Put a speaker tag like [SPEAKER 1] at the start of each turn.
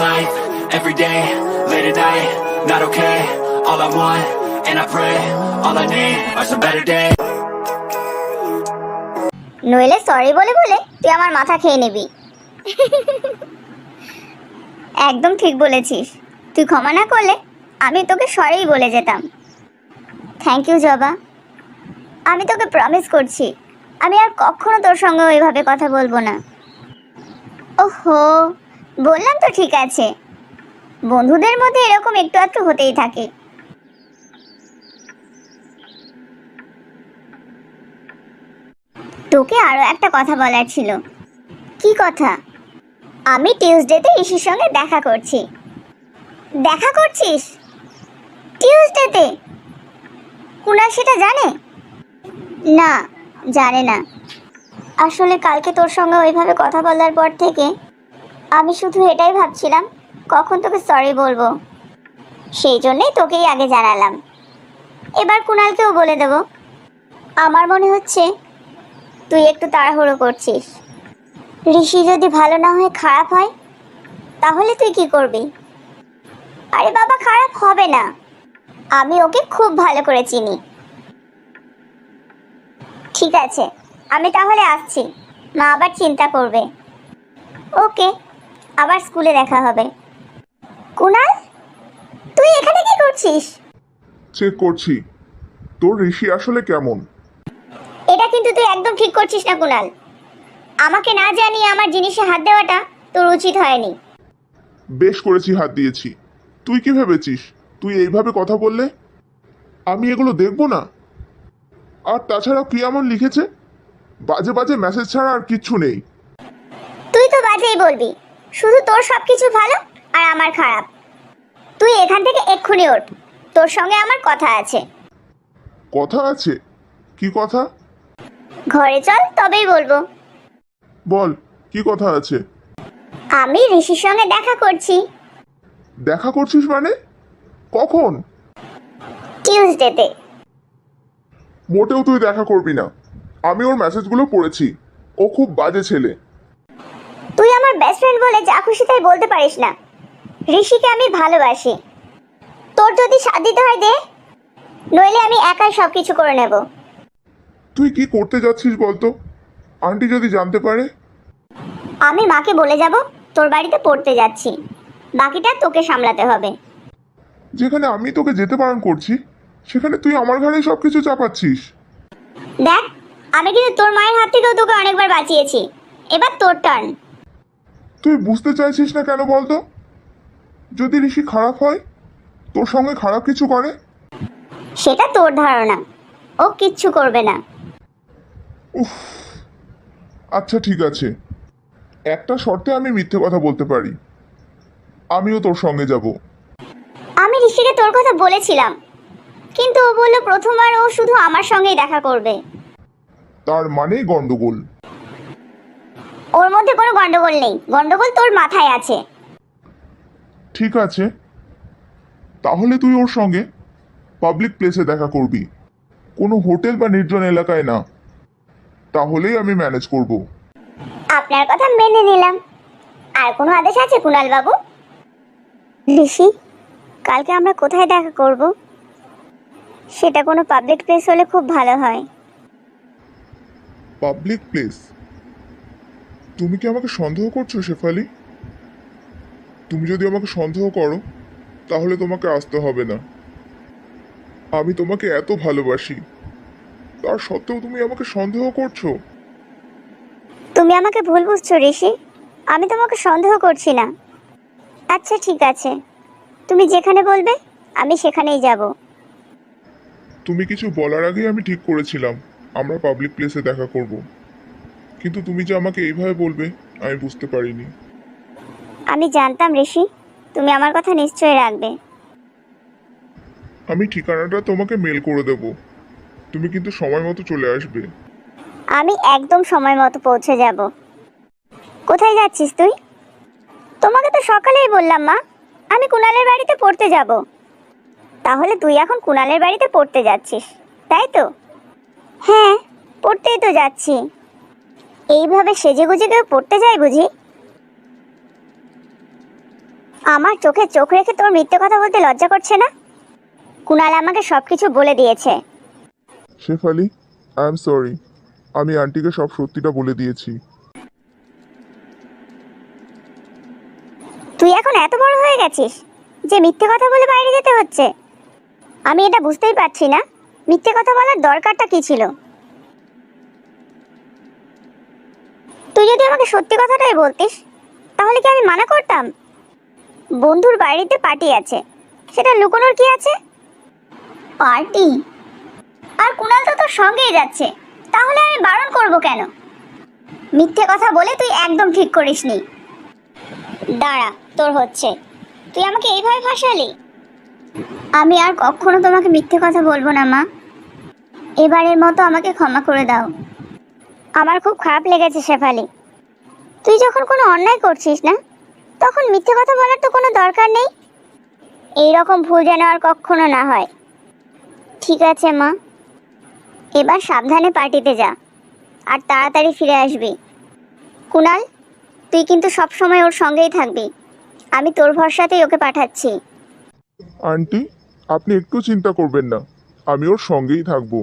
[SPEAKER 1] life, every day, late at night, not okay. All I want, and I pray, all I need are some better days.
[SPEAKER 2] নইলে sorry বলে বলে তুই আমার মাথা খেয়ে নিবি। একদম ঠিক বলেছিস, তুই ক্ষমা না করলে আমি তোকে সরিই বলে যেতাম। থ্যাংক ইউ জবা, আমি তোকে প্রমিস করছি আমি আর কখনো তোর সঙ্গে ওইভাবে কথা বলবো না। ওহো, বললাম তো ঠিক আছে, বন্ধুদের মধ্যে এরকম একটু আধটু হতেই থাকে। তোকে আরো একটা কথা বলার ছিল। কি কথা? আমি টিউসডেতে ঋষির সঙ্গে দেখা করছি। দেখা করছিস টিউসডেতে? কুনাল সেটা জানে? না, জানে না। আসলে কালকে তোর সঙ্গে ওইভাবে কথা বলার পর থেকে আমি শুধু এটাই ভাবছিলাম কখন তোকে সরি বলবো, সেই জন্যেই তোকেই আগে জানালাম। এবার কুনালকেও বলে দেব। আমার মনে হচ্ছে তুই একটু তাড়াহুড়ো করছিস। ঋষি যদি ভালো না হয়ে খারাপ হয় তাহলে তুই কি করবি? আরে বাবা, খারাপ হবে না, আমি ওকে খুব ভালো করে চিনি। ঠিক আছে, আমি তাহলে আসছি, মা আবার চিন্তা করবে। ওকে, আবার স্কুলে দেখা হবে। কুনাল, তুই এখানে কি করছিস?
[SPEAKER 3] চেক করছি তোর ঋষি আসলে কেমন।
[SPEAKER 2] এটা কিন্তু তুই একদম ঠিক করছিস না কুনাল। আমাকে না জানিয়ে আমার জিনিসে হাত দেওয়াটা তোর উচিত হয়নি।
[SPEAKER 3] বেশ করেছি, হাত দিয়েছি। তুই কি ভেবেছিস তুই এইভাবে কথা বললে আমি এগুলো দেখব না? আর তাছাড়া কি এমন লিখেছে? বাজে বাজে মেসেজ ছাড়া আর কিচ্ছু নেই।
[SPEAKER 2] তুই তো বাজেই বলবি, শুধু তোর সব কিছু ভালো আর আমার খারাপ। তুই এখান থেকে এক্ষুনি ওঠ, তোর সঙ্গে আমার কথা আছে।
[SPEAKER 3] কথা আছে? কি কথা?
[SPEAKER 2] ঘরে চল, তবেই বলবো।
[SPEAKER 3] বল, কি কথা আছে?
[SPEAKER 2] আমি ঋষির সঙ্গে দেখা করছি।
[SPEAKER 3] দেখা করছিস মানে? কখন?
[SPEAKER 2] টিউসডেতে।
[SPEAKER 3] মোটেও তুই দেখা করবি না। আমি ওর মেসেজগুলো পড়েছি, ও খুব বাজে ছেলে।
[SPEAKER 2] তুই আমার বেস্ট ফ্রেন্ড বলে যা খুশি তাই বলতে পারিস না। ঋষিকে আমি ভালোবাসি। তোর যদি সাথ দিতে হয় দে, নইলে আমি একাই সব কিছু করে নেব।
[SPEAKER 3] তুই কি করতে যাচ্ছিস বলতো? আন্টি যদি জানতে পারে?
[SPEAKER 2] আমি মাকে বলে যাব তোর বাড়িতে পড়তে যাচ্ছি, বাকিটা তোকে সামলাতে হবে।
[SPEAKER 3] যেখানে আমি তোকে যেতে বারণ করছি সেখানে তুই আমার ঘাড়েই সব কিছু চাপাচ্ছিস।
[SPEAKER 2] দেখ, আমি কিন্তু তোর মায়ের হাত থেকেও তোকে অনেকবার বাঁচিয়েছি, এবার তোর টার্ন।
[SPEAKER 3] তুই বুঝতে চাইছিস না কেন বলতো? যদি ঋষি খারাপ হয়, তোর সঙ্গে খারাপ কিছু করে?
[SPEAKER 2] সেটা তোর ধারণা, ও কিচ্ছু করবে না।
[SPEAKER 3] উফ, আচ্ছা ঠিক আছে, একটা শর্তে আমি মিথ্যে কথা বলতে পারি। আমিও তোর সঙ্গে যাব।
[SPEAKER 2] আমি ঋষিকে তোর কথা বলেছিলাম, কিন্তু ও বলল প্রথমবার ও শুধু আমার সঙ্গেই দেখা করবে।
[SPEAKER 3] তার মানে গন্ডগোল?
[SPEAKER 2] ওর মধ্যে কোনো গন্ডগোল নেই, গন্ডগোল তোর মাথায় আছে।
[SPEAKER 3] ঠিক আছে, তাহলে তুই ওর সঙ্গে পাবলিক প্লেসে দেখা করবি, কোনো হোটেল বা নির্জন এলাকায় না। তাহলেই আমি ম্যানেজ করব।
[SPEAKER 2] আপনার কথা মেনে নিলাম। আর কোনো আদেশ আছে কুনাল বাবু? ঋষি, কালকে আমরা কোথায় দেখা করব? সেটা কোনো পাবলিক প্লেস হলে খুব ভালো হয়।
[SPEAKER 3] Public place? তুমি কি আমাকে সন্দেহ করছো শেফালি? তুমি যদি আমাকে সন্দেহ করো তাহলে তোমাকে আসতে হবে না। আমি তোমাকে এত ভালোবাসি, তার সত্ত্বেও তুমি আমাকে সন্দেহ করছো।
[SPEAKER 2] তুমি আমাকে ভুল বুঝছো ঋষি, আমি তোমাকে সন্দেহ করছি না। আচ্ছা ঠিক আছে, তুমি যেখানে বলবে আমি সেখানেই যাব।
[SPEAKER 3] তুমি কিছু বলার আগেই আমি ঠিক করেছিলাম আমরা পাবলিক প্লেসে দেখা করব, কিন্তু তুমি যে আমাকে এইভাবে বলবে আমি বুঝতে পারিনি।
[SPEAKER 2] আমি জানতাম ঋষি, তুমি আমার কথা নিশ্চয়ই রাখবে।
[SPEAKER 3] আমি ঠিকানাটা তোমাকে মেল করে দেব, তুমি কিন্তু সময় মতো চলে আসবে।
[SPEAKER 2] আমি একদম সময় মতো পৌঁছে যাব। কোথায় যাচ্ছিস তুই? তোমাকে তো সকালেই বললাম মা, আমি কুনালের বাড়িতে পড়তে যাব। তাহলে তুই এখন কুনালের বাড়িতে পড়তে যাচ্ছিস, তাই তো? হ্যাঁ, পড়তেই তো যাচ্ছি। এইভাবে সেজেগুজে কেউ পড়তে যায় বুঝি? আমার চোখে চোখ রেখে তোর মিথ্যে কথা বলতে লজ্জা করছে না? কুণাল আমাকে সবকিছু বলে দিয়েছে।
[SPEAKER 3] Shefali, I am sorry. আমি আন্টিকে সব সত্যিটা বলে দিয়েছি।
[SPEAKER 2] তুই এখন এত বড় হয়ে গেছিস যে মিথ্যে কথা বলে বাইরে যেতে হচ্ছে। আমি এটা বুঝতেই পারছি না, মিথ্যে কথা বলার দরকারটা কি ছিল। তুই যদি আমাকে সত্যি কথাটাই বলতিস তাহলে কি আমি মানা করতাম? বন্ধুর বাড়িতে পার্টি আছে, সেটা লুকোনোর কি আছে? পার্টি? আর কুণাল তো তোর সঙ্গেই যাচ্ছে, তাহলে আমি বারণ করব কেন? মিথ্যে কথা বলে তুই একদম ঠিক করিসনি। দাঁড়া, তোর হচ্ছে। তুই আমাকে এইভাবে ফাঁসালি। আমি আর কখনো তোমাকে মিথ্যে কথা বলবো না মা। এবারের মতো আমাকে ক্ষমা করে দাও। আমার খুব খারাপ লেগেছে শেফালি। তুই যখন কোনো অন্যায় করছিস না, তখন মিথ্যে কথা বলার তো কোনো দরকার নেই। এই রকম ভুল যেন আর কখনো না হয়। ঠিক আছে মা, এবার সাবধানে পার্টিতে যা, আর তাড়াতাড়ি ফিরে আসবি। কুণাল, তুই কিন্তু সব সময় ওর সঙ্গেই থাকবি। আমি তোর ভরসাতেই ওকে পাঠাচ্ছি।
[SPEAKER 3] আন্টি, আপনি একটু চিন্তা করবেন না, আমি ওর সঙ্গেই থাকবো।